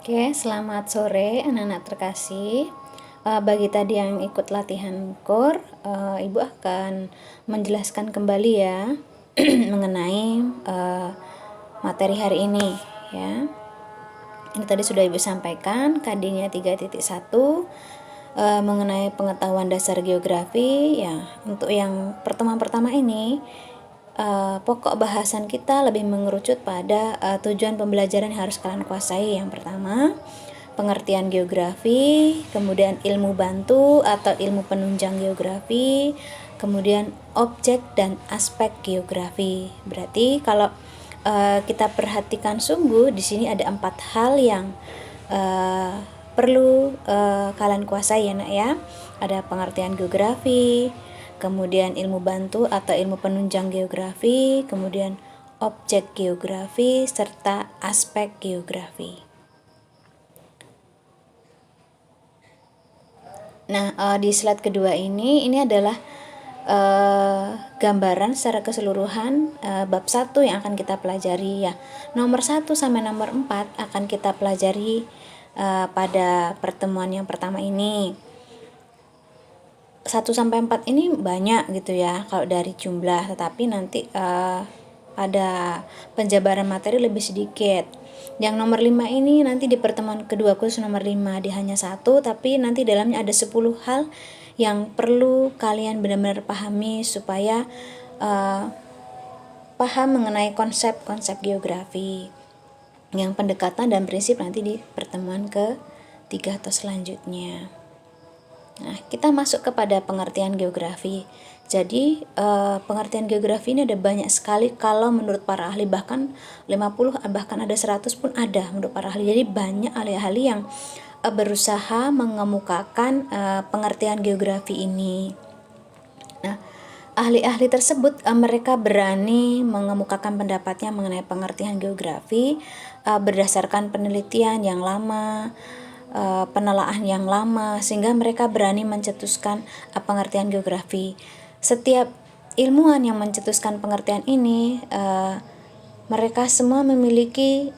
Oke, selamat sore anak-anak terkasih. Bagi tadi yang ikut latihan core, Ibu akan menjelaskan kembali ya mengenai materi hari ini ya. Ini tadi sudah Ibu sampaikan KD-nya 3.1 mengenai pengetahuan dasar geografi ya. Untuk yang pertemuan pertama ini pokok bahasan kita lebih mengerucut pada tujuan pembelajaran yang harus kalian kuasai. Yang pertama, pengertian geografi, kemudian ilmu bantu atau ilmu penunjang geografi, kemudian objek dan aspek geografi. Berarti kalau kita perhatikan sungguh, di sini ada 4 hal yang perlu kalian kuasai ya nak ya. Ada pengertian geografi, kemudian ilmu bantu atau ilmu penunjang geografi, kemudian objek geografi, serta aspek geografi. Nah, di slide kedua ini adalah gambaran secara keseluruhan bab 1 yang akan kita pelajari ya. Nomor 1 sampai nomor 4 akan kita pelajari pada pertemuan yang pertama ini. 1 sampai 4 ini banyak gitu ya kalau dari jumlah, tetapi nanti pada penjabaran materi lebih sedikit. Yang nomor 5 ini nanti di pertemuan kedua khusus nomor 5 di hanya 1, tapi nanti dalamnya ada 10 hal yang perlu kalian benar-benar pahami supaya paham mengenai konsep-konsep geografi. Yang pendekatan dan prinsip nanti di pertemuan ke-3 atau selanjutnya. Nah, kita masuk kepada pengertian geografi. Jadi, pengertian geografi ini ada banyak sekali kalau menurut para ahli, bahkan 50, bahkan ada 100 pun ada menurut para ahli. Jadi, banyak ahli-ahli yang berusaha mengemukakan pengertian geografi ini. Nah, ahli-ahli tersebut mereka berani mengemukakan pendapatnya mengenai pengertian geografi berdasarkan penelitian yang lama, penelaahan yang lama, sehingga mereka berani mencetuskan pengertian geografi. Setiap ilmuwan yang mencetuskan pengertian ini, mereka semua memiliki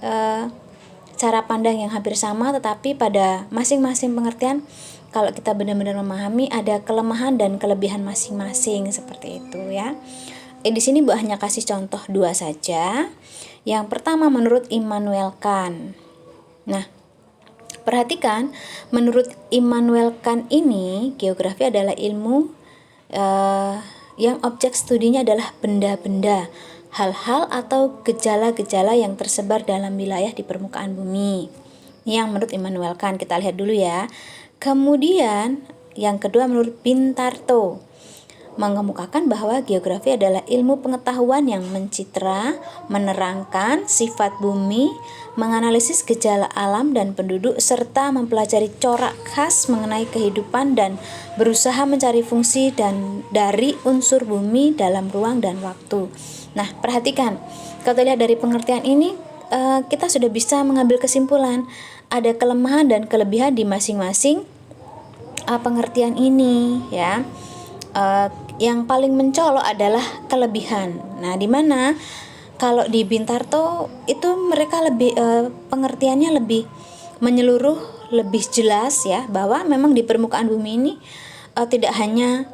cara pandang yang hampir sama, tetapi pada masing-masing pengertian, kalau kita benar-benar memahami, ada kelemahan dan kelebihan masing-masing seperti itu ya. Di sini Bu hanya kasih contoh 2 saja. Yang pertama menurut Immanuel Kant. Nah, perhatikan, menurut Immanuel Kant ini, geografi adalah ilmu yang objek studinya adalah benda-benda, hal-hal atau gejala-gejala yang tersebar dalam wilayah di permukaan bumi. Ini yang menurut Immanuel Kant, kita lihat dulu ya. Kemudian yang kedua menurut Pintarto, mengemukakan bahwa geografi adalah ilmu pengetahuan yang mencitra, menerangkan sifat bumi, menganalisis gejala alam dan penduduk, serta mempelajari corak khas mengenai kehidupan dan berusaha mencari fungsi dan dari unsur bumi dalam ruang dan waktu. Nah, perhatikan, kalau lihat dari pengertian ini, kita sudah bisa mengambil kesimpulan ada kelemahan dan kelebihan di masing-masing pengertian ini ya. Yang paling mencolok adalah kelebihan. Nah, di mana kalau di Pintarto itu mereka lebih pengertiannya lebih menyeluruh, lebih jelas ya, bahwa memang di permukaan bumi ini tidak hanya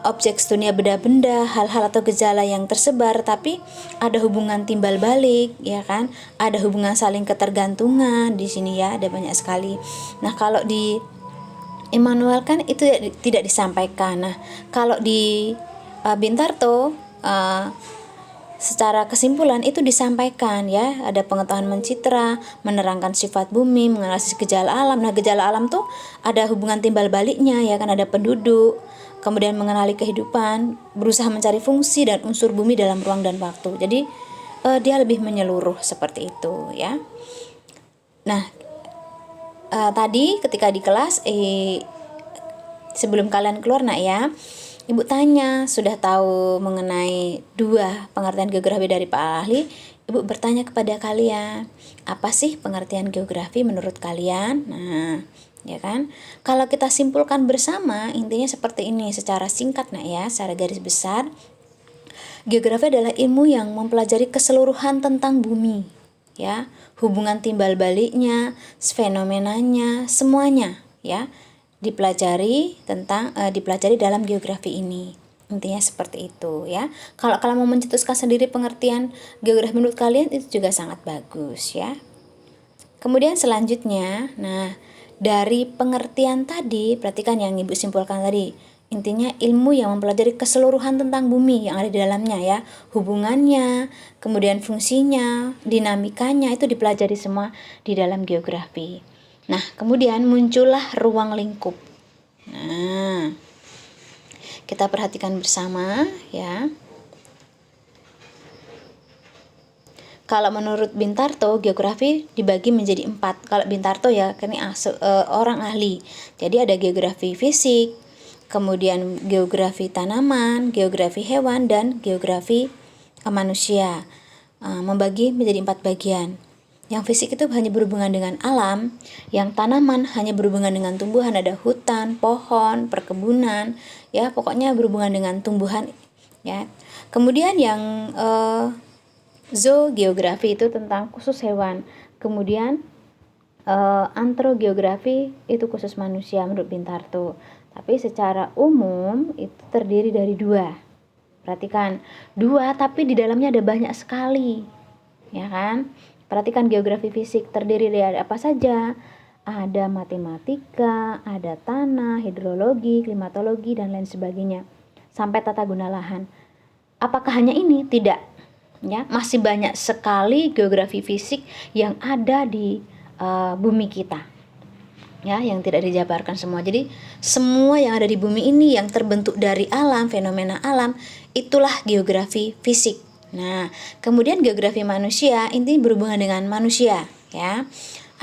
objek studinya benda-benda, hal-hal atau gejala yang tersebar, tapi ada hubungan timbal balik ya kan, ada hubungan saling ketergantungan di sini ya, ada banyak sekali. Nah, kalau di Immanuel kan itu tidak disampaikan. Nah, kalau di Pintarto secara kesimpulan itu disampaikan ya, ada pengetahuan mencitra, menerangkan sifat bumi, menganalisis gejala alam. Nah, gejala alam tuh ada hubungan timbal baliknya ya kan, ada penduduk, kemudian mengenali kehidupan, berusaha mencari fungsi dan unsur bumi dalam ruang dan waktu. Jadi dia lebih menyeluruh seperti itu ya. Nah, tadi ketika di kelas sebelum kalian keluar nak ya, Ibu tanya, sudah tahu mengenai 2 pengertian geografi dari Pak Ahli, Ibu bertanya kepada kalian, apa sih pengertian geografi menurut kalian? Nah, ya kan? Kalau kita simpulkan bersama, intinya seperti ini secara singkat nak ya, secara garis besar. Geografi adalah ilmu yang mempelajari keseluruhan tentang bumi, ya, hubungan timbal baliknya, fenomenanya, semuanya ya dipelajari dalam geografi ini. Intinya seperti itu ya. Kalau kalian mau mencetuskan sendiri pengertian geografi menurut kalian itu juga sangat bagus ya. Kemudian selanjutnya, nah dari pengertian tadi, perhatikan yang Ibu simpulkan tadi. Intinya ilmu yang mempelajari keseluruhan tentang bumi yang ada di dalamnya ya. Hubungannya, kemudian fungsinya, dinamikanya itu dipelajari semua di dalam geografi. Nah, kemudian muncullah ruang lingkup. Nah, kita perhatikan bersama ya. Kalau menurut Bintarto, geografi dibagi menjadi 4. Kalau Bintarto ya, ini orang ahli. Jadi ada geografi fisik, kemudian geografi tanaman, geografi hewan, dan geografi manusia. Membagi menjadi 4 bagian. Yang fisik itu hanya berhubungan dengan alam, yang tanaman hanya berhubungan dengan tumbuhan, ada hutan, pohon, perkebunan, ya pokoknya berhubungan dengan tumbuhan, ya. Kemudian yang zoogeografi itu tentang khusus hewan. Kemudian antrogeografi itu khusus manusia menurut Bintarto. Tapi secara umum itu terdiri dari 2. Perhatikan, 2 tapi di dalamnya ada banyak sekali. Ya kan? Perhatikan geografi fisik terdiri dari apa saja? Ada matematika, ada tanah, hidrologi, klimatologi, dan lain sebagainya. Sampai tata guna lahan. Apakah hanya ini? Tidak. Ya, masih banyak sekali geografi fisik yang ada di bumi kita. Ya, yang tidak dijabarkan semua. Jadi, semua yang ada di bumi ini yang terbentuk dari alam, fenomena alam, itulah geografi fisik. Nah, kemudian geografi manusia ini berhubungan dengan manusia, ya.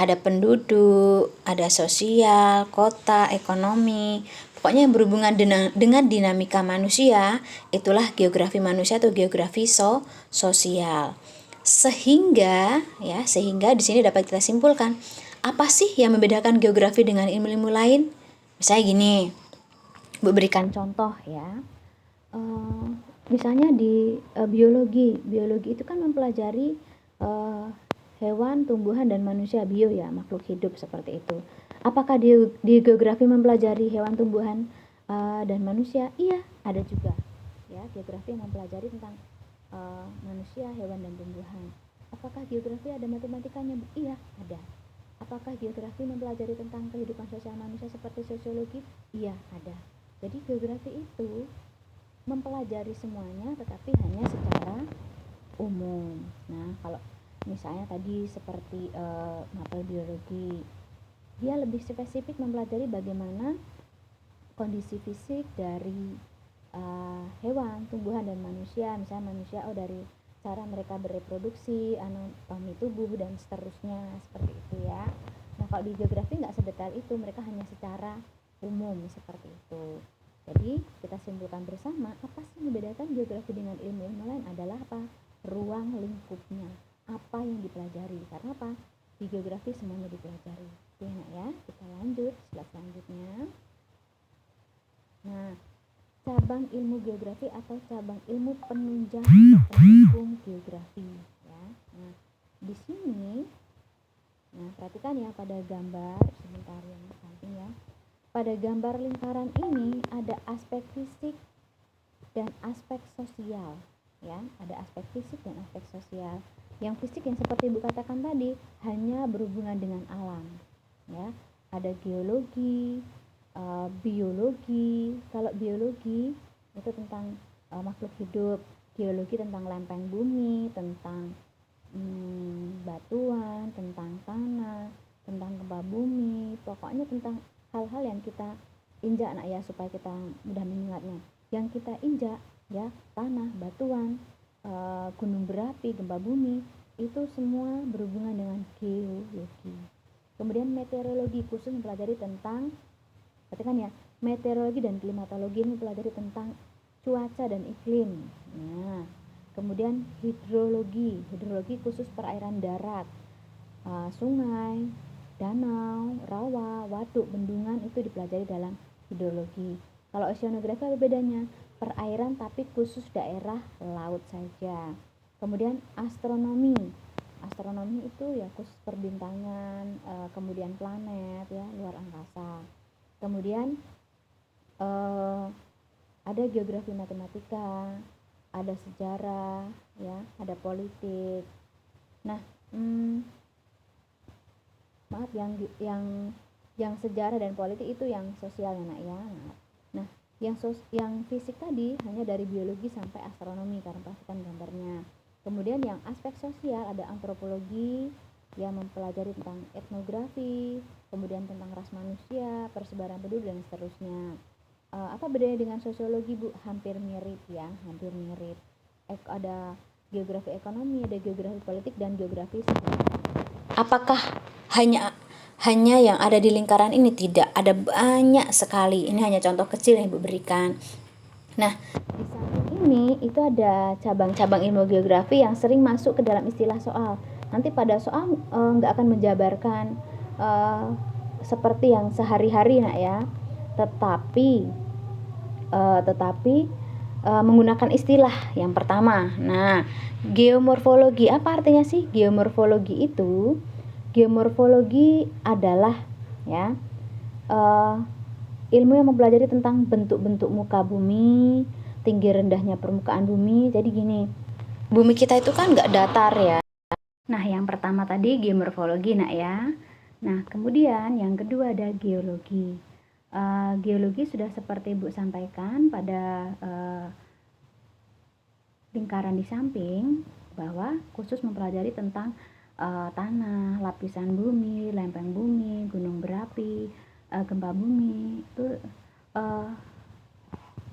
Ada penduduk, ada sosial, kota, ekonomi, pokoknya yang berhubungan dengan dinamika manusia, itulah geografi manusia atau geografi sosial. Sehingga di sini dapat kita simpulkan, apa sih yang membedakan geografi dengan ilmu-ilmu lain? Misalnya gini, berikan contoh ya. Misalnya di biologi itu kan mempelajari hewan, tumbuhan, dan manusia, bio ya, makhluk hidup seperti itu. Apakah di geografi mempelajari hewan, tumbuhan, dan manusia? Iya, ada juga ya geografi yang mempelajari tentang manusia, hewan, dan tumbuhan. Apakah geografi ada matematikanya? Iya, ada. Apakah geografi mempelajari tentang kehidupan sosial manusia seperti sosiologi? Iya, ada. Jadi geografi itu mempelajari semuanya tetapi hanya secara umum. Nah, kalau misalnya tadi seperti mapel biologi, dia lebih spesifik mempelajari bagaimana kondisi fisik dari hewan, tumbuhan, dan manusia. Misalnya manusia dari cara mereka bereproduksi, anatomi tubuh, dan seterusnya, seperti itu ya. Nah, kalau di geografi nggak sedetail itu, mereka hanya secara umum seperti itu. Jadi kita simpulkan bersama, apa sih yang membedakan geografi dengan ilmu-ilmu lain adalah apa? Ruang lingkupnya, apa yang dipelajari. Karena apa? Di geografi semuanya dipelajari. Oke, ya, kita lanjut slide selanjutnya. Nah, cabang ilmu geografi atau cabang ilmu penunjang pendukung geografi ya. Nah, di sini perhatikan ya pada gambar sebentar yang samping ya. Pada gambar lingkaran ini ada aspek fisik dan aspek sosial ya, ada aspek fisik dan aspek sosial. Yang fisik yang seperti Ibu katakan tadi hanya berhubungan dengan alam ya. Ada geologi, biologi. Kalau biologi itu tentang makhluk hidup, geologi tentang lempeng bumi, tentang batuan, tentang tanah, tentang gempa bumi, pokoknya tentang hal-hal yang kita injak ya, supaya kita mudah mengingatnya. Yang kita injak ya, tanah, batuan, gunung berapi, gempa bumi, itu semua berhubungan dengan geologi. Kemudian meteorologi khusus mempelajari tentang, perhatikan ya, meteorologi dan klimatologi ini mempelajari tentang cuaca dan iklim. Nah, kemudian hidrologi khusus perairan darat, sungai, danau, rawa, waduk, bendungan itu dipelajari dalam hidrologi. Kalau oceanografi apa bedanya? Perairan tapi khusus daerah laut saja. Kemudian astronomi Astronomi itu ya khusus perbintangan, kemudian planet ya, luar angkasa. Kemudian ada geografi matematika, ada sejarah ya, ada politik. Nah, maaf, yang sejarah dan politik itu yang sosial ya nak ya. Nah, yang fisik tadi hanya dari biologi sampai astronomi, karena perhatikan gambarnya. Kemudian yang aspek sosial ada antropologi yang mempelajari tentang etnografi, kemudian tentang ras manusia, persebaran penduduk dan seterusnya. Apa bedanya dengan sosiologi Bu? Hampir mirip ya, hampir mirip. Ada geografi ekonomi, ada geografi politik dan geografi sejarah. Apakah hanya yang ada di lingkaran ini? Tidak, ada banyak sekali. Ini hanya contoh kecil yang Ibu berikan. Nah, di samping ini itu ada cabang-cabang ilmu geografi yang sering masuk ke dalam istilah soal. Nanti pada soal nggak akan menjabarkan seperti yang sehari-hari nak ya, tetapi menggunakan istilah yang pertama. Nah, geomorfologi, apa artinya sih geomorfologi itu? Geomorfologi adalah ya ilmu yang mempelajari tentang bentuk-bentuk muka bumi, tinggi rendahnya permukaan bumi. Jadi gini, bumi kita itu kan nggak datar ya. Nah, yang pertama tadi geomorfologi nak ya. Nah, kemudian yang kedua ada geologi. Geologi sudah seperti Ibu sampaikan pada lingkaran di samping, bahwa khusus mempelajari tentang tanah, lapisan bumi, lempeng bumi, gunung berapi, gempa bumi, itu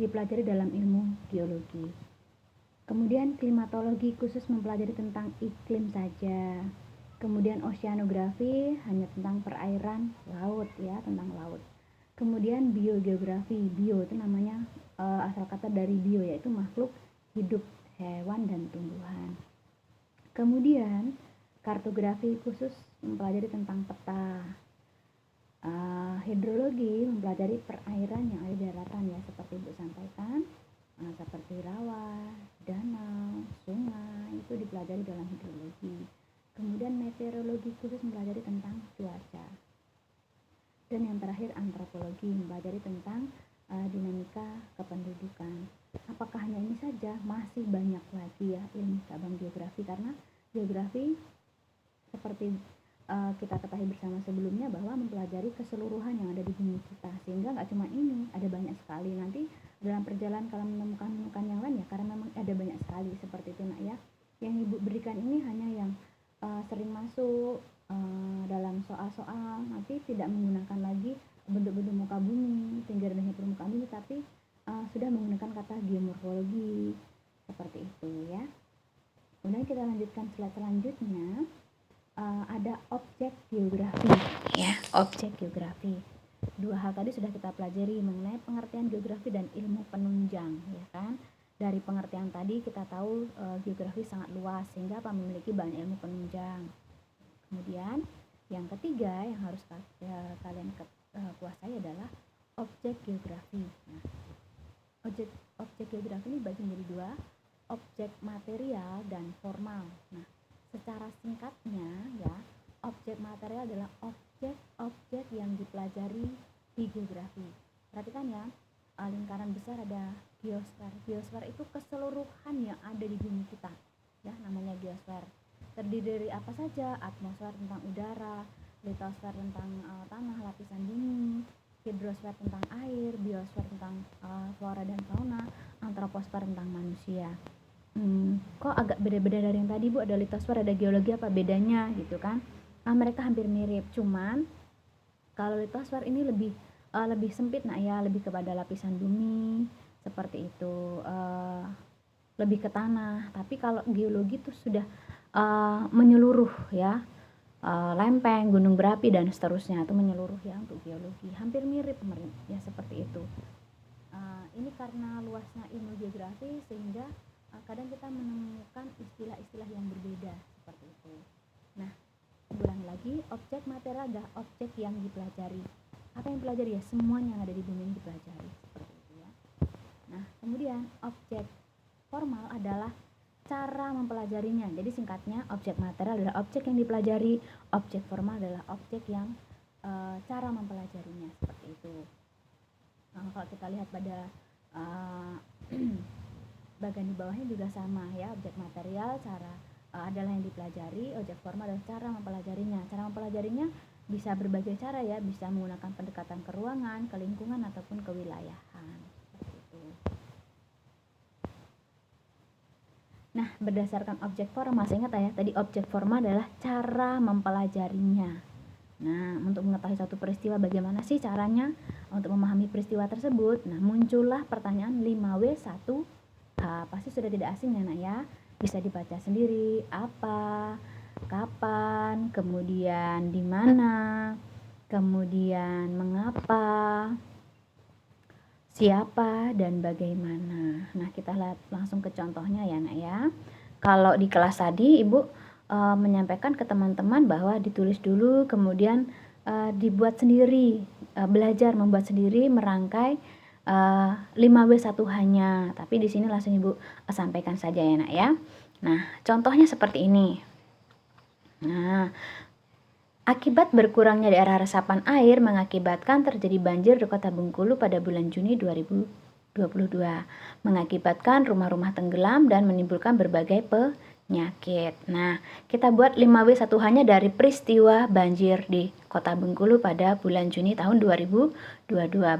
dipelajari dalam ilmu geologi. Kemudian klimatologi khusus mempelajari tentang iklim saja. Kemudian oceanografi hanya tentang perairan laut ya, tentang laut. Kemudian biogeografi, bio itu namanya asal kata dari bio, yaitu makhluk hidup, hewan dan tumbuhan. Kemudian kartografi khusus mempelajari tentang peta. Hidrologi mempelajari perairan yang ada di daratan ya, seperti Ibu sampaikan, seperti rawa, danau, sungai, itu dipelajari dalam hidrologi. Kemudian meteorologi khusus mempelajari tentang cuaca. Dan yang terakhir antropologi, mempelajari tentang dinamika kependudukan. Apakah hanya ini saja? Masih banyak lagi ya ilmu cabang geografi, karena geografi seperti kita ketahui bersama sebelumnya bahwa mempelajari keseluruhan yang ada di bumi kita, sehingga nggak cuma ini, ada banyak sekali. Nanti dalam perjalanan kalau menemukan yang lain ya, karena memang ada banyak sekali seperti itu nak ya. Yang Ibu berikan ini hanya yang sering masuk dalam soal-soal, nanti tidak menggunakan lagi bentuk-bentuk muka bumi, tinggi rendahnya permukaan bumi, tapi sudah menggunakan kata geomorfologi seperti itu ya. Kemudian kita lanjutkan slide selanjutnya. Ada objek geografi ya, objek geografi. Dua hal tadi sudah kita pelajari mengenai pengertian geografi dan ilmu penunjang ya kan. Dari pengertian tadi kita tahu geografi sangat luas sehingga memiliki banyak ilmu penunjang. Kemudian yang ketiga yang harus kalian kuasai adalah objek geografi. Nah, objek geografi ini bagi menjadi dua, objek material dan formal. Nah, secara singkatnya ya, objek material adalah objek-objek yang dipelajari di geografi. Perhatikan ya, lingkaran besar ada geosfer. Geosfer itu keseluruhan yang ada di bumi kita ya, namanya geosfer. Terdiri dari apa saja? Atmosfer tentang udara, litosfer tentang tanah, lapisan bumi, hidrosfer tentang air, biosfer tentang flora dan fauna, antroposfer tentang manusia. Kok agak beda-beda dari yang tadi Bu? Ada litosfer, ada geologi, apa bedanya gitu kan? Mereka hampir mirip, cuman kalau litosfer ini lebih sempit nak ya, lebih kepada lapisan bumi seperti itu, lebih ke tanah. Tapi kalau geologi itu sudah menyeluruh ya, lempeng, gunung berapi dan seterusnya, itu menyeluruh ya untuk geologi. Hampir mirip ya seperti itu. Ini karena luasnya ilmu geografi sehingga kadang kita menemukan istilah-istilah yang berbeda seperti itu. Nah, ulang lagi, objek material adalah objek yang dipelajari. Apa yang dipelajari ya? Semuanya yang ada di bumi ini dipelajari seperti itu ya. Nah, kemudian objek formal adalah cara mempelajarinya. Jadi singkatnya, objek material adalah objek yang dipelajari, objek formal adalah objek yang cara mempelajarinya, seperti itu. Nah, kalau kita lihat pada bagian di bawahnya juga sama ya, objek material cara adalah yang dipelajari, objek formal adalah cara mempelajarinya. Cara mempelajarinya bisa berbagai cara ya, bisa menggunakan pendekatan ke ruangan, ke lingkungan, ataupun ke wilayahan. Seperti itu. Nah, berdasarkan objek formal, saya ingat ya, tadi objek formal adalah cara mempelajarinya. Nah, untuk mengetahui satu peristiwa, bagaimana sih caranya untuk memahami peristiwa tersebut? Nah, muncullah pertanyaan 5W1H. Pasti sudah tidak asing ya, Nak ya. Bisa dibaca sendiri, apa, kapan, kemudian di mana, kemudian mengapa, siapa, dan bagaimana. Nah, kita lihat langsung ke contohnya ya, Nak ya. Kalau di kelas tadi, Ibu menyampaikan ke teman-teman bahwa ditulis dulu, kemudian dibuat sendiri, belajar membuat sendiri, merangkai 5W1H-nya. Tapi di sini langsung Ibu sampaikan saja ya, Nak ya. Nah, contohnya seperti ini. Nah, akibat berkurangnya daerah resapan air mengakibatkan terjadi banjir di Kota Bengkulu pada bulan Juni 2022, mengakibatkan rumah-rumah tenggelam dan menimbulkan berbagai penyakit. Nah, kita buat 5W1H-nya dari peristiwa banjir di Kota Bengkulu pada bulan Juni tahun 2022.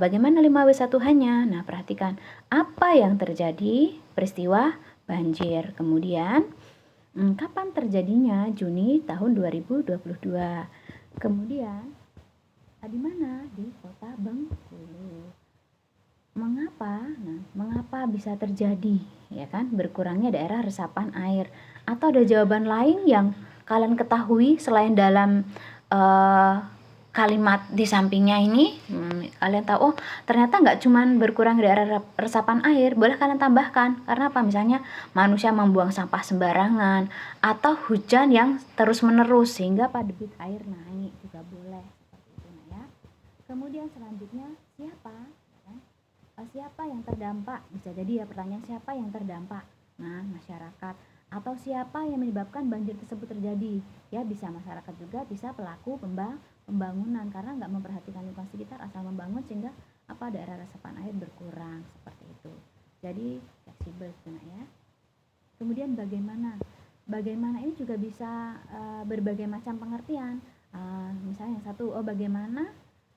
Bagaimana 5W1H-nya? Nah, perhatikan apa yang terjadi, peristiwa banjir. Kemudian kapan terjadinya? Juni tahun 2022. Kemudian di mana? Di Kota Bengkulu. Mengapa? Nah, mengapa bisa terjadi? Ya kan, berkurangnya daerah resapan air. Atau ada jawaban lain yang kalian ketahui selain dalam kalimat di sampingnya ini? Kalian tahu, oh ternyata nggak cuman berkurang daerah resapan air, boleh kalian tambahkan. Karena apa? Misalnya manusia membuang sampah sembarangan, atau hujan yang terus menerus sehingga pada debit air naik, juga boleh seperti itu. Nah ya. Kemudian selanjutnya siapa? Siapa yang terdampak? Bisa jadi ya pertanyaan, siapa yang terdampak? Nah, masyarakat. Atau siapa yang menyebabkan banjir tersebut terjadi? Ya, bisa masyarakat juga, bisa pelaku pembangunan, karena nggak memperhatikan lingkungan sekitar, asal membangun sehingga daerah resapan air berkurang, seperti itu. Jadi fleksibel sebenarnya ya. Kemudian bagaimana? Bagaimana ini juga bisa berbagai macam pengertian. Misalnya yang satu, bagaimana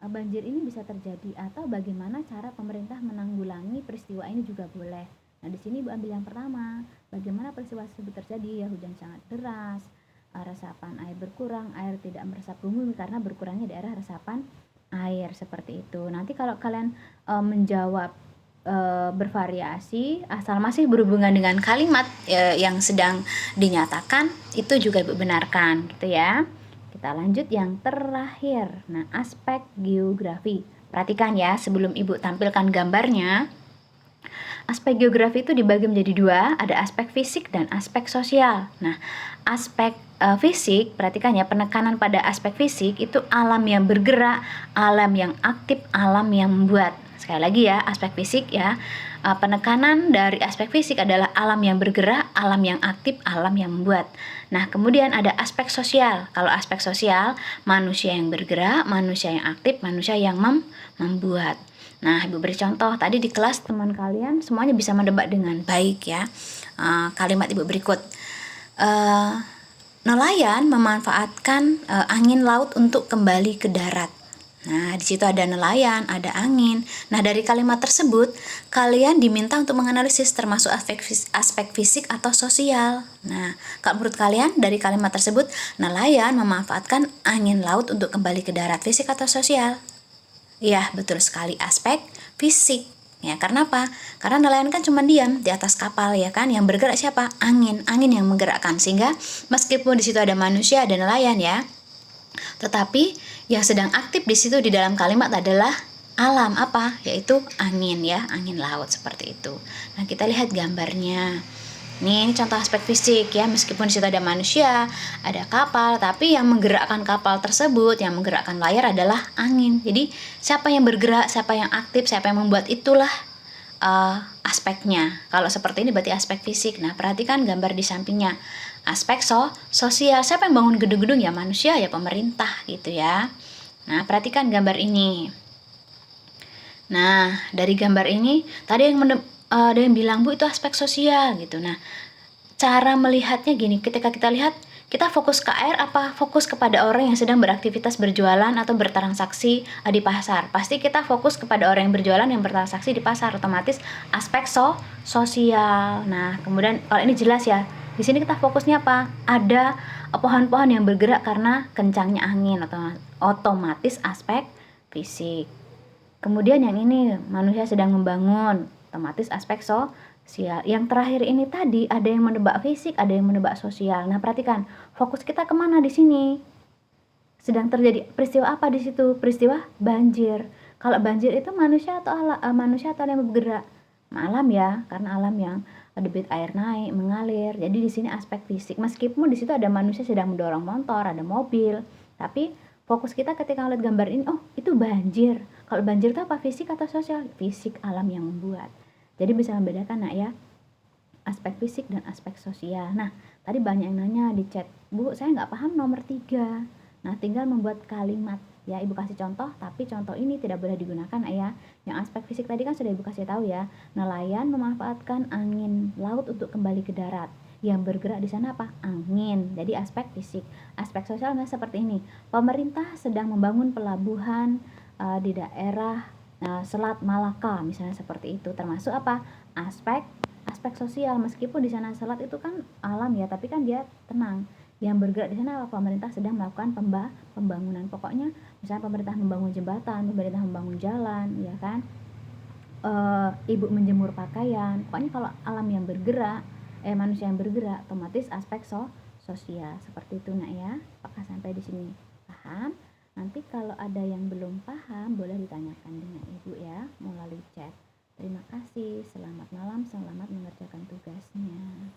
banjir ini bisa terjadi, atau bagaimana cara pemerintah menanggulangi peristiwa ini juga boleh. Nah, di sini Ibu ambil yang pertama, bagaimana peristiwa tersebut terjadi, ya hujan sangat deras, resapan air berkurang, air tidak meresap ke bumi karena berkurangnya daerah resapan air, seperti itu. Nanti kalau kalian menjawab bervariasi, asal masih berhubungan dengan kalimat yang sedang dinyatakan, itu juga Ibu benarkan, gitu ya. Kita lanjut yang terakhir. Nah, aspek geografi. Perhatikan ya, sebelum Ibu tampilkan gambarnya. Aspek geografi itu dibagi menjadi dua, ada aspek fisik dan aspek sosial. Nah, aspek fisik, perhatikan ya, penekanan pada aspek fisik itu alam yang bergerak, alam yang aktif, alam yang membuat. Sekali lagi ya, aspek fisik ya, penekanan dari aspek fisik adalah alam yang bergerak, alam yang aktif, alam yang membuat. Nah, kemudian ada aspek sosial. Kalau aspek sosial, manusia yang bergerak, manusia yang aktif, manusia yang membuat. Nah, Ibu beri contoh. Tadi di kelas teman kalian semuanya bisa mendebat dengan baik ya. Kalimat Ibu berikut. Nelayan memanfaatkan angin laut untuk kembali ke darat. Nah, di situ ada nelayan, ada angin. Nah, dari kalimat tersebut, kalian diminta untuk menganalisis termasuk aspek fisik atau sosial. Nah, kalau menurut kalian dari kalimat tersebut, nelayan memanfaatkan angin laut untuk kembali ke darat, fisik atau sosial? Ya, betul sekali, aspek fisik. Ya, karena apa? Karena nelayan kan cuma diam di atas kapal ya kan, yang bergerak siapa? Angin yang menggerakkan, sehingga meskipun di situ ada manusia, ada nelayan ya, tetapi yang sedang aktif di situ di dalam kalimat adalah alam apa? Yaitu angin ya, angin laut, seperti itu. Nah, kita lihat gambarnya. Ini contoh aspek fisik ya, meskipun di situ ada manusia, ada kapal, tapi yang menggerakkan kapal tersebut, yang menggerakkan layar adalah angin. Jadi siapa yang bergerak, siapa yang aktif, siapa yang membuat, itulah aspeknya. Kalau seperti ini berarti aspek fisik. Nah, perhatikan gambar di sampingnya. Aspek sosial. Siapa yang bangun gedung-gedung? Ya manusia, ya pemerintah gitu ya. Nah, perhatikan gambar ini. Nah, dari gambar ini tadi ada yang bilang, Bu, itu aspek sosial gitu. Nah, cara melihatnya gini, ketika kita lihat, kita fokus ke air apa fokus kepada orang yang sedang beraktivitas berjualan atau bertransaksi di pasar? Pasti kita fokus kepada orang yang berjualan yang bertransaksi di pasar, otomatis aspek sosial. Nah, kemudian kalau ini jelas ya. Di sini kita fokusnya apa? Ada pohon-pohon yang bergerak karena kencangnya angin, otomatis aspek fisik. Kemudian yang ini manusia sedang membangun, otomatis aspek sosial. Yang terakhir ini tadi ada yang menebak fisik, ada yang menebak sosial. Nah, perhatikan, fokus kita kemana di sini? Sedang terjadi peristiwa apa di situ? Peristiwa banjir. Kalau banjir itu manusia atau yang bergerak? Alam ya, karena alam yang debit air naik, mengalir. Jadi di sini aspek fisik. Meskipun di situ ada manusia sedang mendorong motor, ada mobil, tapi fokus kita ketika melihat gambar ini, oh itu banjir. Kalau banjir itu apa? Fisik atau sosial? Fisik, alam yang membuat. Jadi bisa membedakan nak ya, aspek fisik dan aspek sosial. Nah, tadi banyak yang nanya di chat, Bu, saya nggak paham nomor 3. Nah, tinggal membuat kalimat. Ya, Ibu kasih contoh, tapi contoh ini tidak boleh digunakan ya. Yang aspek fisik tadi kan sudah Ibu kasih tahu ya. Nelayan memanfaatkan angin laut untuk kembali ke darat. Yang bergerak di sana apa? Angin. Jadi aspek fisik. Aspek sosialnya seperti ini. Pemerintah sedang membangun pelabuhan di daerah Selat Malaka, misalnya seperti itu. Termasuk apa? Aspek sosial. Meskipun di sana selat itu kan alam ya, tapi kan dia tenang. Yang bergerak di sana pemerintah sedang melakukan pembangunan. Pokoknya misalnya pemerintah membangun jembatan, pemerintah membangun jalan, ya kan, ibu menjemur pakaian. Pokoknya kalau alam yang bergerak, manusia yang bergerak, otomatis aspek sosial. Seperti itu nak ya. Apakah sampai di sini paham? Nanti kalau ada yang belum paham boleh ditanyakan dengan ibu ya melalui chat. Terima kasih, selamat malam, selamat mengerjakan tugasnya.